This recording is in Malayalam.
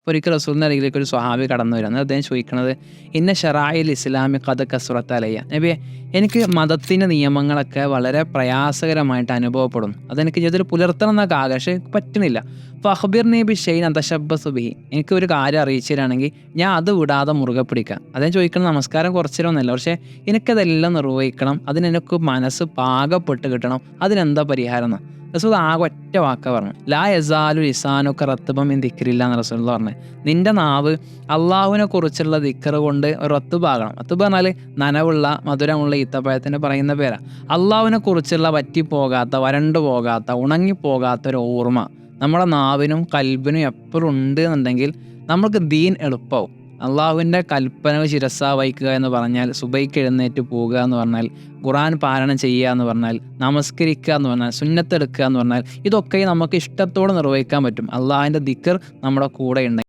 ഒരിക്കൽ റസൂലിൻ്റെ അരികിലേക്ക് ഒരു സ്വഹാബി കടന്നു വരും. അന്നേരം അദ്ദേഹം ചോദിക്കണത്, ഇന്ന ഷറായിൽ ഇസ്ലാമി ഖദ് കസുറത്ത് അലയ്യ. നബിയെ, എനിക്ക് മതത്തിൻ്റെ നിയമങ്ങളൊക്കെ വളരെ പ്രയാസകരമായിട്ട് അനുഭവപ്പെടുന്നു. അതെനിക്ക് ജീവിതത്തിൽ പുലർത്തണം എന്നൊക്കെ ആകാം, പക്ഷേ പറ്റുന്നില്ല. ഫഖ്ബിർനി ബിശൈഇൻ അതശബ്ബസു ബിഹി. എനിക്ക് ഒരു കാര്യം അറിയിച്ചു തരാണെങ്കിൽ ഞാൻ അത് വിടാതെ മുറുകെ പിടിക്കാം. അദ്ദേഹം ചോദിക്കണം, നമസ്കാരം കുറച്ചിലൊന്നുമല്ല, പക്ഷേ എനിക്കതെല്ലാം നിർവഹിക്കണം, അതിനെനിക്ക് മനസ്സ് പാകപ്പെട്ട് കിട്ടണം, അതിനെന്താ പരിഹാരം എന്ന് റസൂൽ ആകെ ഒറ്റ വാക്ക പറഞ്ഞു, ലാ യസാലു ലിസാനുക റത്ബൻ മിൻ ദിക്രില്ലാ എന്ന് റസൂൽ പറഞ്ഞു. നിന്റെ നാവ് അള്ളാഹുവിനെ കുറിച്ചുള്ള ദിക്ർ കൊണ്ട് റത്തുബാകണം. റത്തുബ് പറഞ്ഞാൽ നനവുള്ള മധുരമുള്ള ഈത്തപ്പഴത്തിന് പറയുന്ന പേരാ. അള്ളാഹുവിനെ കുറിച്ചുള്ള വറ്റിപ്പോകാത്ത, വരണ്ടു പോകാത്ത, ഉണങ്ങിപ്പോകാത്ത ഒരു ഓർമ്മ നമ്മുടെ നാവിനും കൽബിനും എപ്പോഴും ഉണ്ട് എന്നുണ്ടെങ്കിൽ നമുക്ക് ദീൻ എളുപ്പമാവും. അള്ളാഹുവിൻ്റെ കൽപ്പന ശിരസ്സാ വഹിക്കുക എന്ന് പറഞ്ഞാൽ, സുബൈക്ക് എഴുന്നേറ്റ് പോവുക എന്ന് പറഞ്ഞാൽ, ഖുർആൻ പാരായണം ചെയ്യുക എന്ന് പറഞ്ഞാൽ, നമസ്കരിക്കുക എന്ന് പറഞ്ഞാൽ, സുന്നത്തെടുക്കുക എന്ന് പറഞ്ഞാൽ, ഇതൊക്കെ നമുക്ക് ഇഷ്ടത്തോടെ നിർവഹിക്കാൻ പറ്റും. അള്ളാഹിൻ്റെ ദിക്ർ നമ്മുടെ കൂടെ ഉണ്ടെങ്കിൽ.